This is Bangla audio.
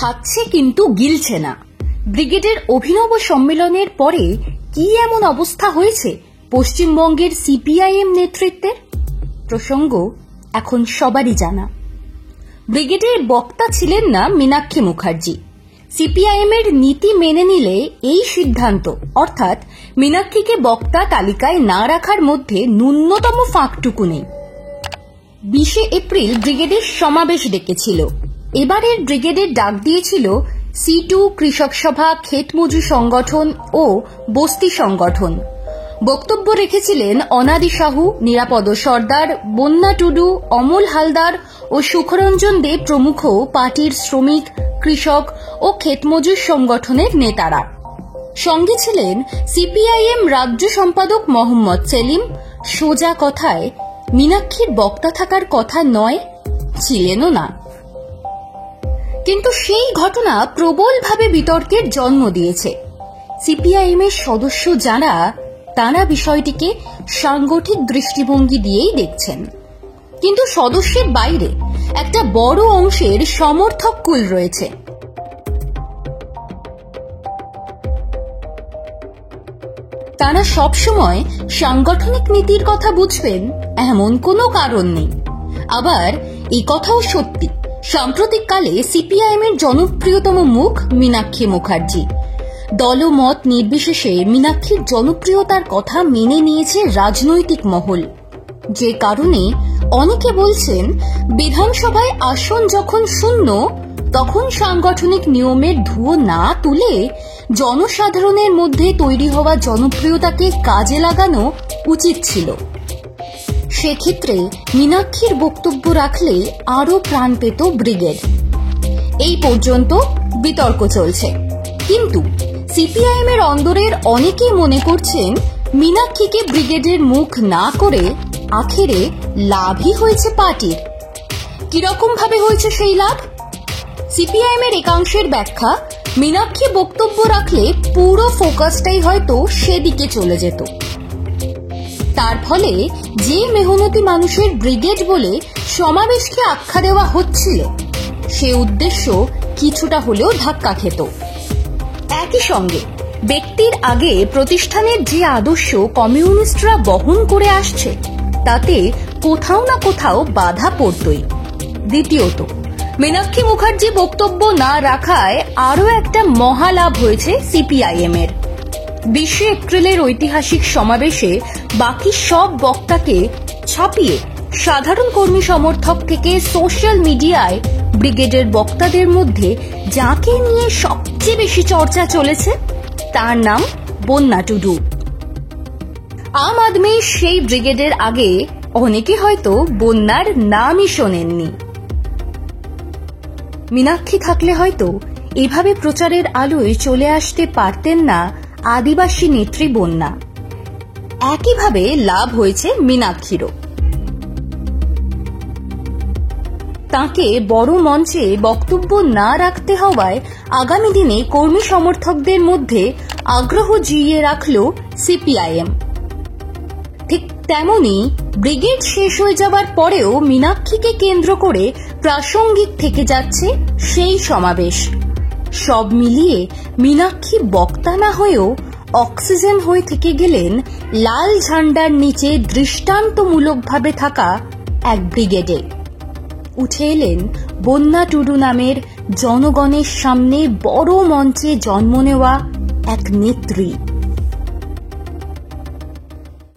খাচ্ছে কিন্তু গিলছে না। ব্রিগেডের অভিনব সম্মেলনের পরে কি এমন অবস্থা হয়েছে পশ্চিমবঙ্গের সিপিআইএম নেতৃত্বের? প্রসঙ্গ এখন সবারই জানা। ব্রিগেডের বক্তা ছিলেন না মীনাক্ষী মুখার্জি। সিপিআইএম এর নীতি মেনে নিলে এই সিদ্ধান্ত, অর্থাৎ মীনাক্ষীকে বক্তা তালিকায় না রাখার মধ্যে ন্যূনতম ফাঁকটুকু নেই। 20 এপ্রিল ব্রিগেডের সমাবেশ ডেকেছিল। এবারের ব্রিগেডের ডাক দিয়েছিল C2 কৃষক সভা, ক্ষেত মজুর সংগঠন ও বস্তি সংগঠন। বক্তব্য রেখেছিলেন অনাদি সাহু, নিরাপদ সর্দার, বন্যা টুডু, অমল হালদার ও সুখরঞ্জন দেব প্রমুখ পার্টির শ্রমিক, কৃষক ও ক্ষেতমজুর সংগঠনের নেতারা। সঙ্গে ছিলেন সিপিআইএম রাজ্য সম্পাদক মোহাম্মদ সেলিম। সোজা কথায় মীনাক্ষীর বক্তা থাকার কথা নয়, ছিলেনও না। কিন্তু সেই ঘটনা প্রবলভাবে বিতর্কের জন্ম দিয়েছে। সিপিআইএম এর সদস্য যারা, তারা বিষয়টিকে সাংগঠনিক দৃষ্টিভঙ্গি দিয়েই দেখছেন। কিন্তু সদস্যের বাইরে একটা বড় অংশের সমর্থক কুল রয়েছে। তারা সবসময় সাংগঠনিক নীতির কথা বুঝবেন এমন কোনো কারণ নেই। আবার এই কথাও সত্যি, সাম্প্রতিককালে সিপিআইএম এর জনপ্রিয়তম মুখ মীনাক্ষী মুখার্জি। দলমত নির্বিশেষে মীনাক্ষীর জনপ্রিয়তার কথা মেনে নিয়েছে রাজনৈতিক মহল। যে কারণে অনেকে বলছেন বিধানসভায় আসন যখন শূন্য, তখন সাংগঠনিক নিয়মের ধুয়ো না তুলে জনসাধারণের মধ্যে তৈরি হওয়া জনপ্রিয়তাকে কাজে লাগানো উচিত ছিল। সেক্ষেত্রে মীনাক্ষীর বক্তব্য রাখলে আরো প্রাণ পেত ব্রিগেড। এই পর্যন্ত বিতর্ক চলছে, কিন্তু সিপিআইএম এর অন্দরের অনেকেই মনে করছেন মীনাক্ষীকে ব্রিগেডের মুখ না করে আখেরে লাভই হয়েছে পার্টির। কিরকম ভাবে হয়েছে সেই লাভ? সিপিআইএম এর একাংশের ব্যাখ্যা, মীনাক্ষী বক্তব্য রাখলে পুরো ফোকাসটাই হয়তো সেদিকে চলে যেত। তার ফলে যে মেহনতি মানুষের ব্রিগেড বলে সমাবেশকে আখ্যা দেওয়া হচ্ছিল, সে উদ্দেশ্য কিছুটা হলেও ধাক্কা খেত। একই সঙ্গে ব্যক্তির আগে প্রতিষ্ঠানের যে আদর্শ কমিউনিস্টরা বহন করে আসছে, তাতে কোথাও না কোথাও বাধা পড়তই। দ্বিতীয়ত, মীনাক্ষী মুখার্জি বক্তব্য না রাখায় আরও একটা মহালাভ হয়েছে সিপিআইএম এর। 20 এপ্রিলের ঐতিহাসিক সমাবেশে বাকি সব বক্তাকে ছাপিয়ে সাধারণ কর্মী সমর্থক থেকে সোশ্যাল মিডিয়ায় ব্রিগেডের বক্তাদের মধ্যে যাকে নিয়ে সবচেয়ে বেশি চর্চা চলেছে, তার নাম বন্যা টুডু। আম আদমি সেই ব্রিগেডের আগে অনেকে হয়তো বন্যার নামই শোনেননি। মীনাক্ষী থাকলে হয়তো এভাবে প্রচারের আলোয় চলে আসতে পারতেন না আদিবাসী নেত্রী বন্যা। একইভাবে লাভ হয়েছে মীনাক্ষীরও। তাকে বড় মঞ্চে বক্তব্য না রাখতে হওয়ায় আগামী দিনে কর্মী সমর্থকদের মধ্যে আগ্রহ জিইয়ে রাখল সিপিআইএম। ঠিক তেমনি ব্রিগেড শেষ হয়ে যাবার পরেও মীনাক্ষীকে কেন্দ্র করে প্রাসঙ্গিক থেকে যাচ্ছে সেই সমাবেশ। সব মিলিয়ে মীনাক্ষী বক্তা না হয়েও অক্সিজেন হয়ে থেকে গেলেন লাল ঝান্ডার নিচে দৃষ্টান্তমূলকভাবে থাকা এক ব্রিগেডে। উঠে এলেন বন্যা টুডু নামের জনগণের সামনে বড় মঞ্চে জন্ম নেওয়া এক নেত্রী।